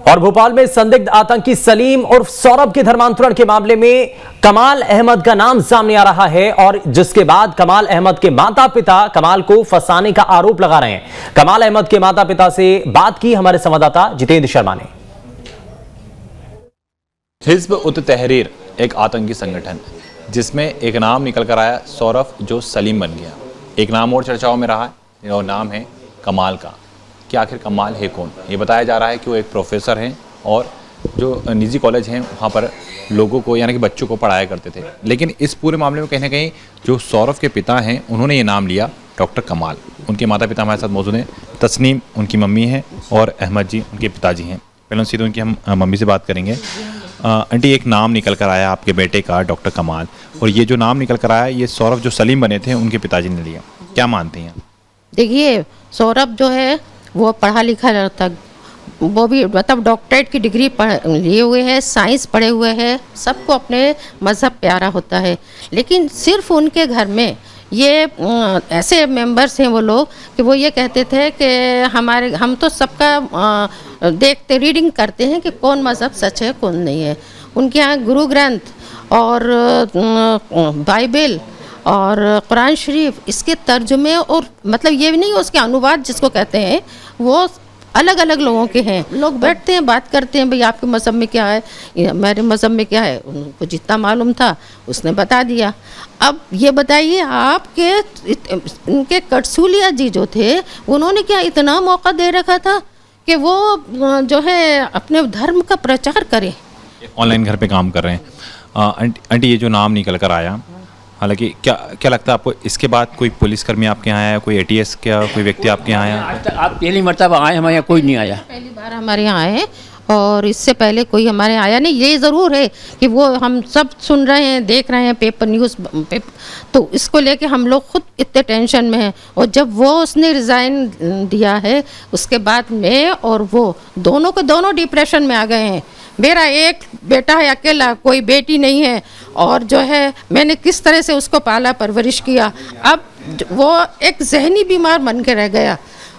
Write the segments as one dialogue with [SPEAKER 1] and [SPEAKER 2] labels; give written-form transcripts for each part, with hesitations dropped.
[SPEAKER 1] और भोपाल में संदिग्ध आतंकी सलीम और सौरभ के धर्मांतरण के मामले में कमाल अहमद का नाम सामने आ रहा है और जिसके बाद कमाल अहमद के माता पिता कमाल को फंसाने का आरोप लगा रहे हैं। कमाल अहमद के माता पिता से बात की हमारे संवाददाता जितेंद्र शर्मा ने।
[SPEAKER 2] हिज़्ब उत तहरीर एक आतंकी संगठन जिसमें एक नाम निकल कर आया सौरभ, जो सलीम बन गया। एक नाम और चर्चाओं में रहा है और नाम है कमाल का। कि आखिर कमाल है कौन? ये बताया जा रहा है कि वो एक प्रोफेसर हैं और जो निजी कॉलेज हैं वहाँ पर लोगों को यानी कि बच्चों को पढ़ाया करते थे। लेकिन इस पूरे मामले में कहीं ना कहीं जो सौरभ के पिता हैं उन्होंने ये नाम लिया डॉक्टर कमाल। उनके माता पिता हमारे साथ मौजूद हैं। तस्नीम उनकी मम्मी हैं और अहमद जी उनके पिताजी हैं। पहले सीधे उनकी हम मम्मी से बात करेंगे। आंटी, एक नाम निकल कर आया आपके बेटे का डॉक्टर कमाल, और ये जो नाम निकल कर आया ये सौरभ जो सलीम बने थे उनके पिताजी ने लिया। क्या मानते हैं?
[SPEAKER 3] देखिए, सौरभ जो है वो पढ़ा लिखा लड़का, वो भी मतलब डॉक्टरेट की डिग्री लिए हुए है, साइंस पढ़े हुए हैं, सबको अपने मज़हब प्यारा होता है। लेकिन सिर्फ उनके घर में ये ऐसे मेंबर्स हैं वो लोग कि वो ये कहते थे कि हम तो सबका देखते रीडिंग करते हैं कि कौन मज़हब सच है कौन नहीं है। उनके यहाँ गुरु ग्रंथ और बाइबल और कुरान शरीफ, इसके तर्जुमे और मतलब ये भी नहीं उसके अनुवाद जिसको कहते हैं वो अलग अलग लोगों के हैं। लोग बैठते हैं, बात करते हैं, भाई आपके मज़हब में क्या है, मेरे मज़हब में क्या है। उनको जितना मालूम था उसने बता दिया। अब ये बताइए आपके इनके कटसूलिया जी जो थे उन्होंने क्या इतना मौका दे रखा था कि वो जो है अपने धर्म का प्रचार करें।
[SPEAKER 2] ऑनलाइन घर पे काम कर रहे हैं। आंटी, ये जो नाम निकल कर आया, हालांकि क्या लगता है आपको इसके बाद कोई पुलिसकर्मी आपके यहाँ आया, कोई एटीएस का कोई व्यक्ति आपके यहाँ आया?
[SPEAKER 4] आज तक आप पहली मरतबा आए, हमारे यहाँ कोई नहीं आया।
[SPEAKER 3] पहली बार हमारे यहाँ आए और इससे पहले कोई हमारे यहाँ आया नहीं। ये ज़रूर है कि वो हम सब सुन रहे हैं, देख रहे हैं पेपर न्यूज़ पेपर, तो इसको लेके हम लोग खुद इतने टेंशन में हैं। और जब वो उसने रिज़ाइन दिया है उसके बाद मैं और वो दोनों डिप्रेशन में आ गए हैं। मेरा एक बेटा है अकेला, कोई बेटी नहीं है, और जो है मैंने किस तरह से उसको पाला परवरिश किया। अब वो एक जहनी बीमार बन के रह गया,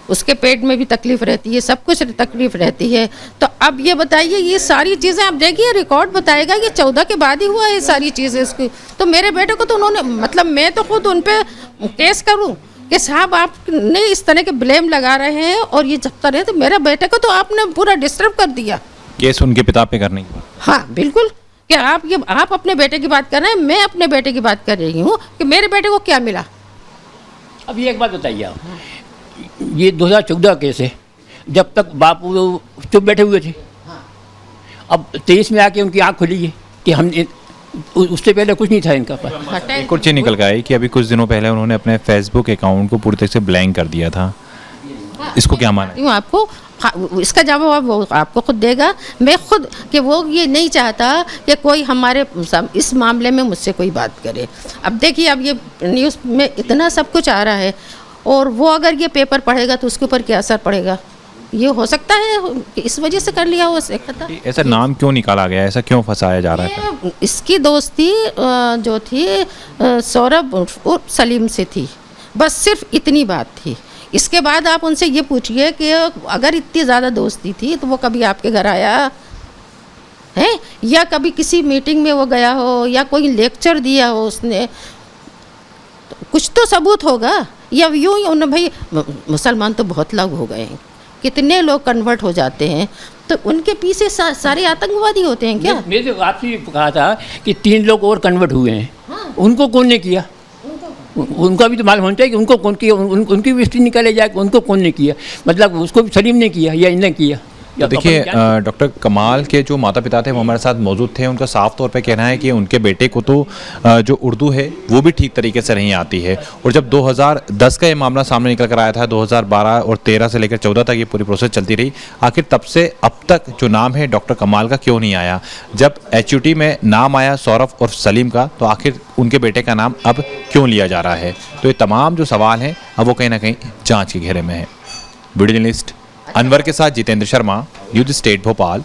[SPEAKER 3] उसके पेट में भी तकलीफ़ रहती है, सब कुछ तकलीफ़ रहती है। तो अब ये बताइए, ये सारी चीज़ें आप देखिए, रिकॉर्ड बताएगा ये 14 के बाद ही हुआ है सारी चीज़ें इसकी। तो मेरे बेटे को तो उन्होंने मतलब मैं तो खुद उन पर केस करूँ कि साहब आपने इस तरह के ब्लेम लगा रहे हैं और ये जब तरह तो मेरे बेटे को तो आपने पूरा डिस्टर्ब कर दिया।
[SPEAKER 2] केस उनके पिता पे करने की बात?
[SPEAKER 3] हाँ बिल्कुल। कि आप अपने बेटे की बात कर रहे हैं, मैं अपने बेटे की बात कर रही हूँ कि मेरे बेटे को क्या मिला।
[SPEAKER 4] अब ये एक बात बताइए आप, ये 2014 केस है, जब तक बापू चुप बैठे हुए थे। अब 23 में आके उनकी आँख खुली है कि हम उससे पहले कुछ नहीं था इनका पास।
[SPEAKER 2] एक और चीज़ निकल के आई कि अभी कुछ दिनों पहले उन्होंने अपने फेसबुक अकाउंट को पूरी तरह से ब्लैंक कर दिया था। इसको क्या माना?
[SPEAKER 3] आपको इसका जवाब वो आपको खुद देगा। मैं खुद कि वो ये नहीं चाहता कि कोई हमारे इस मामले में मुझसे कोई बात करे। अब देखिए, अब ये न्यूज़ में इतना सब कुछ आ रहा है और वो अगर ये पेपर पढ़ेगा तो उसके ऊपर क्या असर पड़ेगा। ये हो सकता है कि इस वजह से कर लिया हो सकता।
[SPEAKER 2] ऐसा नाम क्यों निकाला गया, ऐसा क्यों फंसाया जा रहा है?
[SPEAKER 3] इसकी दोस्ती जो थी सौरभ और सलीम से थी, बस सिर्फ इतनी बात थी। इसके बाद आप उनसे ये पूछिए कि अगर इतनी ज़्यादा दोस्ती थी तो वो कभी आपके घर आया है, या कभी किसी मीटिंग में वो गया हो, या कोई लेक्चर दिया हो उसने, तो कुछ तो सबूत होगा। या यूँ ही उन्हें, भाई मुसलमान तो बहुत लोग हो गए हैं, कितने लोग कन्वर्ट हो जाते हैं, तो उनके पीछे सारे आतंकवादी होते हैं क्या?
[SPEAKER 4] मैंने तो आपसे कहा था कि 3 लोग और कन्वर्ट हुए हैं। हाँ। उनको कौन ने किया? उनका भी तो मालूम होना चाहिए कि उनको कौन किया, उनकी भी हिस्ट्री निकाले जाए, उनको कौन ने किया। मतलब उसको भी सलीम ने किया या इन्हें किया।
[SPEAKER 2] तो देखिए, डॉक्टर कमाल के जो माता पिता थे वो हमारे साथ मौजूद थे। उनका साफ तौर पे कहना है कि उनके बेटे को तो जो उर्दू है वो भी ठीक तरीके से नहीं आती है। और जब 2010 का ये मामला सामने निकल कर आया था, 2012 और 13 से लेकर 14 तक ये पूरी प्रोसेस चलती रही। आखिर तब से अब तक जो नाम है डॉक्टर कमाल का क्यों नहीं आया? जब HUT में नाम आया सौरभ और सलीम का, तो आखिर उनके बेटे का नाम अब क्यों लिया जा रहा है? तो ये तमाम जो सवाल हैं अब वो कहीं ना कहीं जाँच के घेरे में है। वीडियो जर्नलिस्ट अनवर के साथ जितेंद्र शर्मा, न्यूज़ स्टेट भोपाल।